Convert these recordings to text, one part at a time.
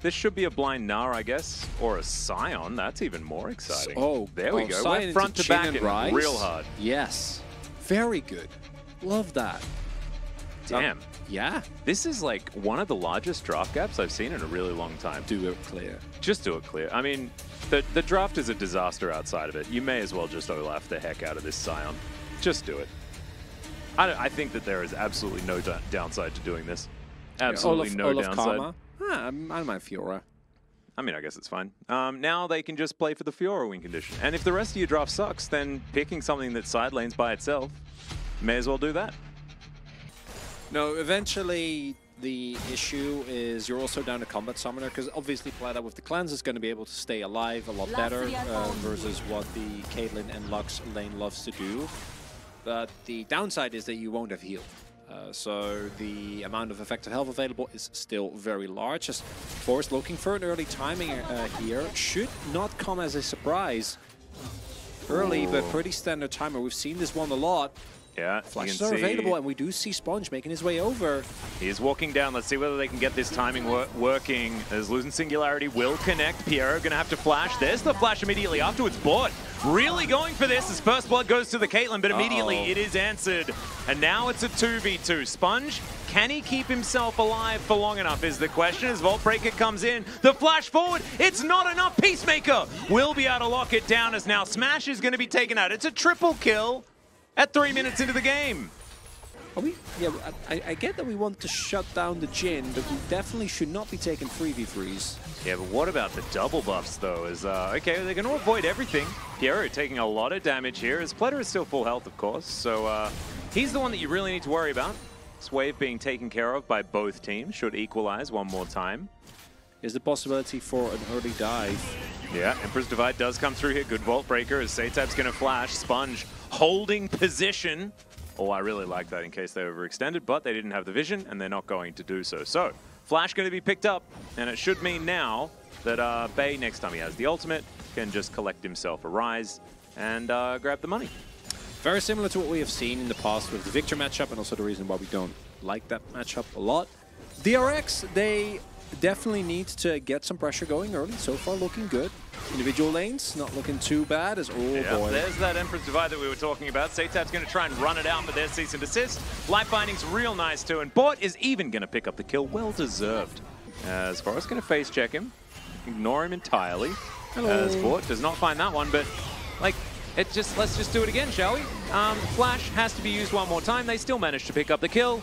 This should be a blind Gnar, I guess, or a Scion. That's even more exciting. Oh, there we go. Scion We're front to back and real hard. Yes. Very good. Love that. Damn. Yeah. This is like one of the largest draft gaps I've seen in a really long time. Do it clear. Just do it clear. I mean, the draft is a disaster outside of it. You may as well just Olaf the heck out of this Scion. Just do it. I think that there is absolutely no downside to doing this. Absolutely no Olaf downside. Karma. I might Fiora. I mean, I guess it's fine. Now they can just play for the Fiora win condition. And if the rest of your draft sucks, then picking something that side lanes by itself, may as well do that. No, eventually the issue is you're also down to Combat Summoner, because obviously Plata with the cleanse is going to be able to stay alive a lot better versus what the Caitlyn and Lux lane loves to do. But the downside is that you won't have healed. So the amount of effective health available is still very large. As Forrest looking for an early timing here should not come as a surprise. Early, but pretty standard timer. We've seen this one a lot. Yeah, Flashes are available, and we do see Sponge making his way over. He is walking down. Let's see whether they can get this timing working. As losing Singularity will connect. Piero going to have to flash. There's the flash immediately afterwards. Bot really going for this. His first blood goes to the Caitlyn, but immediately it is answered. And now it's a 2v2. Sponge, can he keep himself alive for long enough is the question. As Vaultbreaker comes in, the flash forward, it's not enough. Peacemaker will be able to lock it down as now Smash is going to be taken out. It's a triple kill at 3 minutes into the game. I get that we want to shut down the Jhin, but we definitely should not be taking 3v3s. Yeah, but what about the double buffs, though? Okay, they're going to avoid everything. Piero taking a lot of damage here, as Pleta is still full health, of course. So he's the one that you really need to worry about. This wave being taken care of by both teams should equalize one more time. Is the possibility for an early dive? Yeah, Emperor's Divide does come through here. Good Vault Breaker as Satab's going to flash. Sponge holding position. Oh, I really like that in case they overextended, but they didn't have the vision, and they're not going to do so. So, Flash going to be picked up, and it should mean now that Bay, next time he has the ultimate, can just collect himself a Rise and grab the money. Very similar to what we have seen in the past with the Victor matchup, and also the reason why we don't like that matchup a lot. DRX, they definitely need to get some pressure going early. So far looking good. Individual lanes not looking too bad as boy. There's that Emperor's Divide that we were talking about. Satab's going to try and run it out, but there's cease and desist. Life Binding's real nice too, and Bot is even going to pick up the kill. Well deserved. As Forrest going to face check him. Ignore him entirely. Hello. As Bot does not find that one, but like let's just do it again, shall we? Flash has to be used one more time. They still managed to pick up the kill.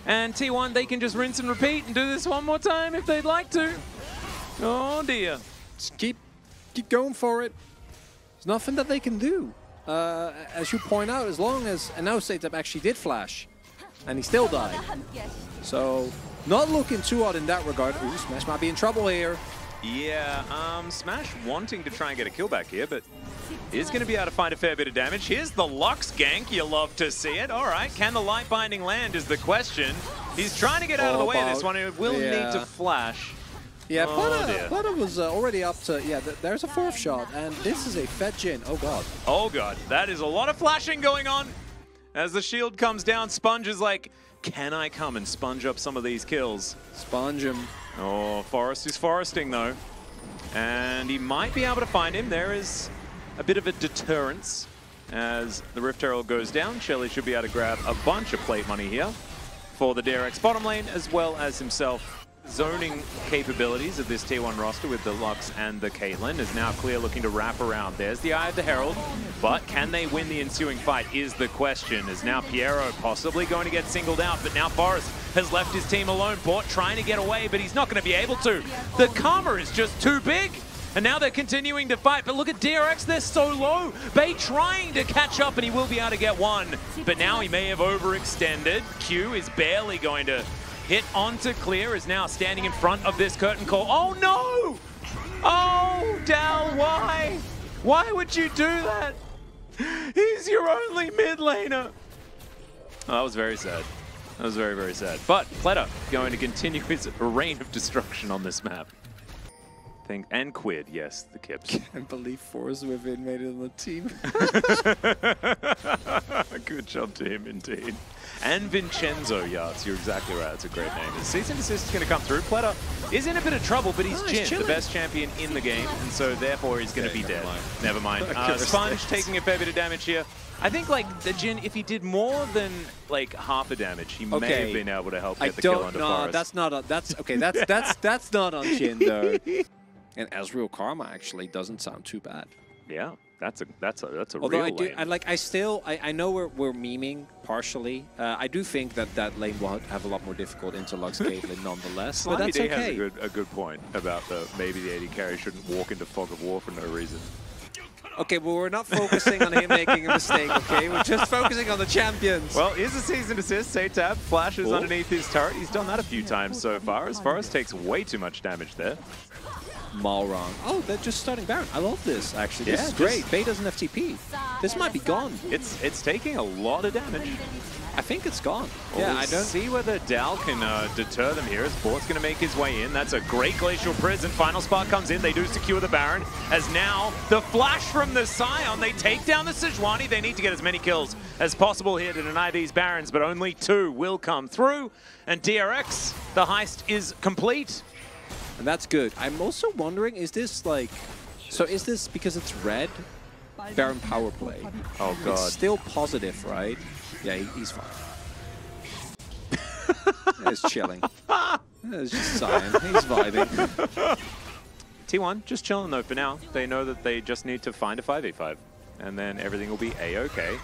And T1, they can just rinse and repeat and do this one more time if they'd like to. Oh dear. Just keep going for it. There's nothing that they can do. As you point out, as long as... And now Satab actually did flash. And he still died. So, not looking too hot in that regard. Ooh, Smash might be in trouble here. Yeah, Smash wanting to try and get a kill back here, but is going to be able to find a fair bit of damage. Here's the Lux gank. You love to see it. All right, can the Light Binding land is the question. He's trying to get out of the way of this one. He will need to flash. Yeah, Pleta was already up to... Yeah, there's a fourth shot, and this is a fed Jhin. Oh, God. Oh, God. That is a lot of flashing going on. As the shield comes down, Sponge is like, can I come and sponge up some of these kills? Sponge him. Oh, Forrest is foresting, though. And he might be able to find him. There is a bit of a deterrence as the Rift Herald goes down. Shelly should be able to grab a bunch of plate money here for the DRX bottom lane, as well as himself. Zoning capabilities of this T1 roster with the Lux and the Caitlyn is now clear, looking to wrap around. There's the Eye of the Herald, but can they win the ensuing fight is the question. Is now Piero possibly going to get singled out, but now Forrest has left his team alone. Bort trying to get away, but he's not going to be able to. The Karma is just too big. And now they're continuing to fight, but look at DRX, they're so low. Bay trying to catch up, and he will be able to get one. But now he may have overextended. Q is barely going to hit onto Clear, is now standing in front of this curtain call. Oh no! Oh, Dal, why? Why would you do that? He's your only mid laner. Oh, that was very sad. That was very, very sad. But Pleta going to continue his reign of destruction on this map. think, and Quid, yes, the Kips. Can't believe Forrest with inmated on the team. Good job to him, indeed. And Vincenzo Yachts, you're exactly right. It's a great name. The Cease and Desist is going to come through. Pleta is in a bit of trouble, but he's Jin, the best champion in the game, and so therefore he's going to be dead. Never mind. Sponge taking a fair bit of damage here. I think like the Jin, if he did more than like half a damage, he may have been able to help get the kill onto Forrest. That's not on. That's okay. That's not on Jin though. And Ezreal Karma actually doesn't sound too bad. Yeah, that's a Although real I do, lane. I know we're memeing partially. I do think that lane will have a lot more difficult into Lux Caitlyn nonetheless. But that's okay. has a good point about maybe the AD carry shouldn't walk into Fog of War for no reason. Okay, well, we're not focusing on him making a mistake, okay? We're just focusing on the champions. Well, here's a Cease and Desist. Saytab flashes underneath his turret. He's done that a few times so far, as Forrest takes way too much damage there. Malrong. Oh, they're just starting Baron. I love this, actually. This is great. Bey doesn't have TP. This might be gone. It's taking a lot of damage. I think it's gone. Well, yeah, I don't see whether Dal can deter them here. As Bort's going to make his way in. That's a great Glacial Prison. Final Spark comes in. They do secure the Baron. As now, the flash from the Scion. They take down the Sejuani. They need to get as many kills as possible here to deny these Barons, but only 2 will come through. And DRX, the heist is complete. And that's good. I'm also wondering, is this like... So is this because it's red? Baron power play. Oh, God. It's still positive, right? Yeah, he's fine. He's chilling. It's just Scion. He's vibing. T1 just chilling, though, for now. They know that they just need to find a 5v5. And then everything will be A-okay.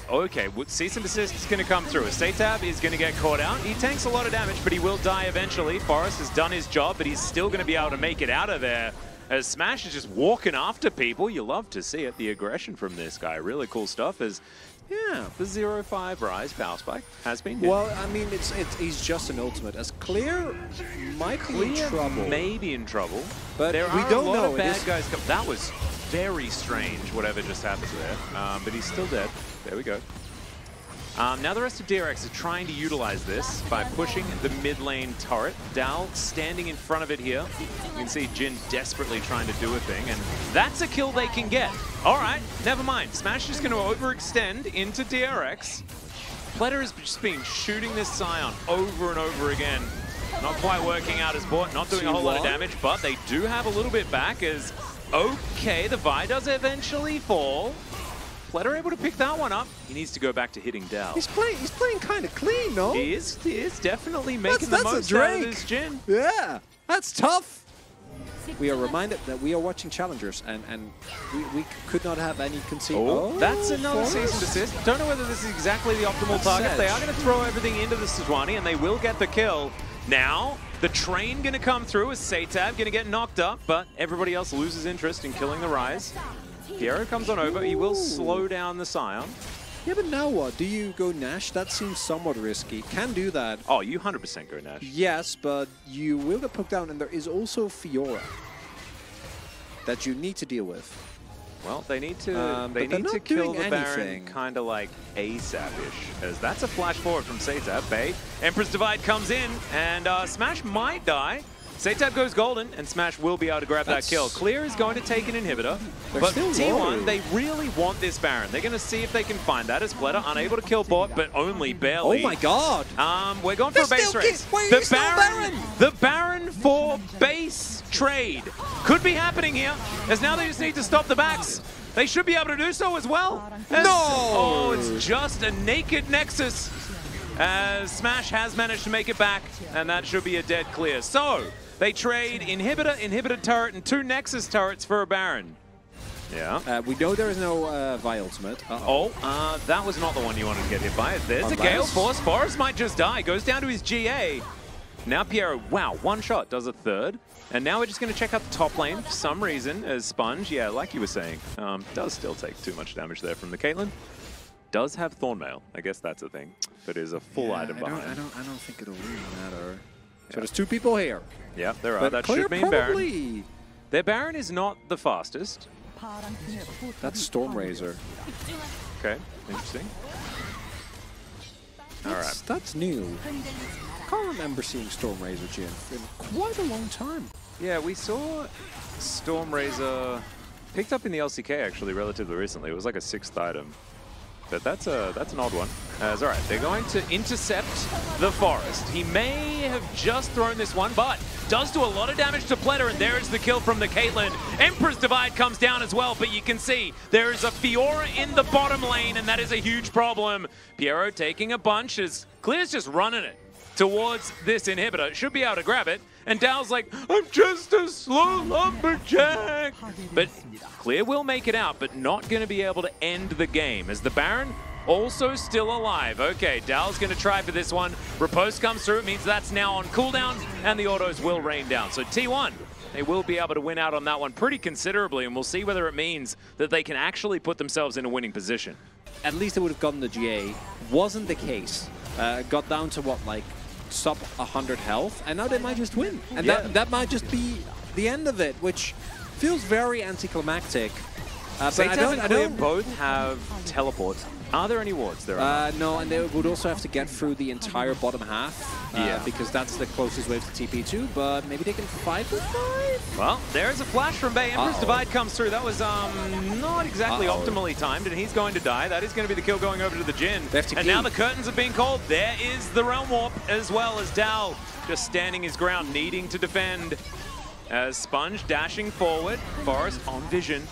Okay, Cease and Desist is going to come through. Saytab is going to get caught out. He tanks a lot of damage, but he will die eventually. Forrest has done his job, but he's still going to be able to make it out of there. As Smash is just walking after people. You love to see it. The aggression from this guy. Really cool stuff. As yeah, the 0-5 Rise Power Spike has been hit. Well, I mean, he's just an ultimate. As Clear might be in trouble. Maybe in trouble. But there we are don't a lot know. of bad guys. That was very strange, whatever just happened there. But he's still dead. There we go. Now the rest of DRX is trying to utilize this by pushing the mid lane turret. Dal standing in front of it here. You can see Jin desperately trying to do a thing, and that's a kill they can get. All right, never mind. Smash is going to overextend into DRX. Pleta has just been shooting this Scion over and over again. Not quite working out as Bort, not doing a whole lot of damage, but they do have a little bit back as, okay, the Vi does eventually fall. Pleta able to pick that one up. He needs to go back to hitting Dal. He's playing kind of clean, no? He is definitely making the most out of this Jin. Yeah, that's tough. We are reminded that we are watching Challengers, and we could not have any conceit. Oh, that's another Cease and Desist. Don't know whether this is exactly the optimal target. They are going to throw everything into the Sejuani, and they will get the kill. Now, the train going to come through as Saytab going to get knocked up, but everybody else loses interest in killing the Rise. Piero comes on over. He will slow down the Scion. Yeah, but now what? Do you go Nash? That seems somewhat risky. Can do that. Oh, you 100% go Nash. Yes, but you will get poked down, and there is also Fiora that you need to deal with. Well, they need to kill the Baron kind of like ASAP-ish, as that's a flash forward from Saytab. Bey, Emperor's Divide comes in, and Smash might die. Saytab goes golden, and Smash will be able to grab that kill. Clear is going to take an inhibitor, but T1, they really want this Baron. They're going to see if they can find that as Pleta, unable to kill Bot, but only barely. Oh my God! We're going for a base race. The Baron for base trade could be happening here, as now they just need to stop the backs. They should be able to do so as well. No! Oh, it's just a naked Nexus. As Smash has managed to make it back, and that should be a dead clear. So, they trade inhibitor turret, and 2 Nexus turrets for a Baron. Yeah. We know there is no Vi ultimate. That was not the one you wanted to get hit by. There's a Gale Force. Forrest might just die. Goes down to his GA. Now Piero, wow, 1 shot, does a third. And now we're just going to check out the top lane for some reason as Sponge, yeah, like you were saying, does still take too much damage there from the Caitlyn. Does have Thornmail. I guess that's a thing, but is a full item behind. I don't think it'll really matter. So there's 2 people here. Yeah, there are. But that should mean Baron. Their Baron is not the fastest. That's Stormrazor. Okay, interesting. All right. That's new. I can't remember seeing Stormrazor Jin in quite a long time. Yeah, we saw Stormrazor picked up in the LCK actually relatively recently. It was like a 6th item. But that's an odd one. All right, they're going to intercept the Forest. He may have just thrown this one, but does do a lot of damage to Pleta, and there is the kill from the Caitlyn. Emperor's Divide comes down as well, but you can see there is a Fiora in the bottom lane, and that is a huge problem. Piero taking a bunch as Clear's just running it towards this inhibitor. Should be able to grab it. And Dow's like, I'm just a slow lumberjack. But Clear will make it out, but not going to be able to end the game as the Baron also still alive. Okay, Dow's going to try for this one. Riposte comes through. It means that's now on cooldown, and the autos will rain down. So T1, they will be able to win out on that one pretty considerably, and we'll see whether it means that they can actually put themselves in a winning position. At least they would have gotten the GA. Wasn't the case. Got down to what, like, sub 100 health, and now they might just win. And that might just be the end of it, which feels very anticlimactic. But I don't both have teleports. Are there any wards there? No, and they would also have to get through the entire bottom half, because that's the closest wave to TP to, but maybe they can fight with 5? Well, there's a flash from Bay. Emperor's Divide comes through. That was not exactly optimally timed, and he's going to die. That is going to be the kill going over to the Jin. And now the curtains are being called. There is the Realm Warp as well as Dal just standing his ground, needing to defend. As Sponge dashing forward, Forest on vision.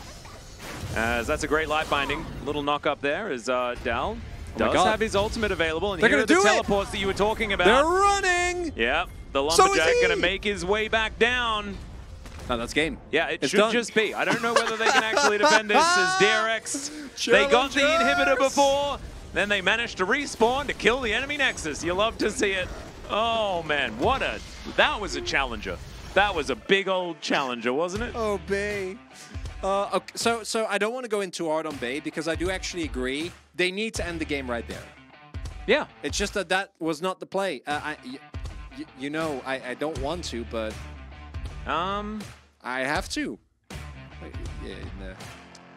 As that's a great light binding. Little knock up there as Dal does have his ultimate available. And here are the teleports that you were talking about. They're running! Yep, the Lumberjack going to make his way back down. No, that's game. Yeah, it should just be. I don't know whether they can actually defend this as DRX. They got the inhibitor before, then they managed to respawn to kill the enemy Nexus. You love to see it. Oh man, that was a challenger. That was a big old challenger, wasn't it? Oh, Bay. Okay, so I don't want to go into hard on Bay because I do actually agree. They need to end the game right there. Yeah. It's just that was not the play. You know, I don't want to, but I have to. Yeah,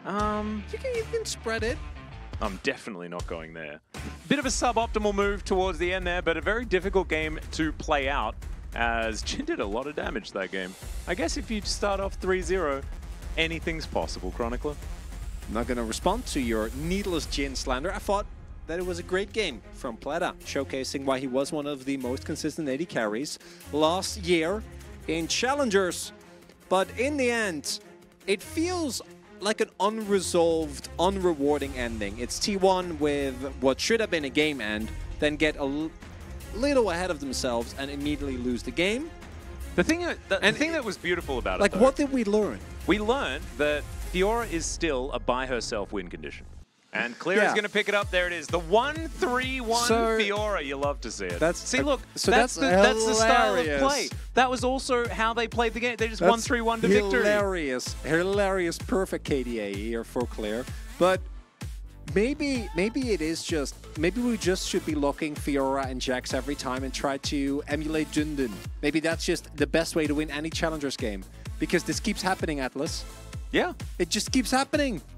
no. You can spread it. I'm definitely not going there. Bit of a suboptimal move towards the end there, but a very difficult game to play out as Jin did a lot of damage that game. I guess if you start off 3-0, anything's possible, Chronicler. I'm not going to respond to your needless Jin slander. I thought that it was a great game from Pleta, showcasing why he was one of the most consistent AD carries last year in Challengers. But in the end, it feels like an unresolved, unrewarding ending. It's T1 with what should have been a game end, then get a little ahead of themselves and immediately lose the game. The thing that was beautiful about it, like, what did we learn? We learned that Fiora is still a by herself win condition. And Clear is going to pick it up. There it is. The 1-3-1 Fiora. You love to see it. That's the style of play. That was also how they played the game. They just 1-3-1 to victory. Hilarious, perfect KDA here for Clear. But maybe it is just, maybe we just should be locking Fiora and Jax every time and try to emulate Jundun. Maybe that's just the best way to win any Challengers game. Because this keeps happening, Atlas. Yeah. It just keeps happening.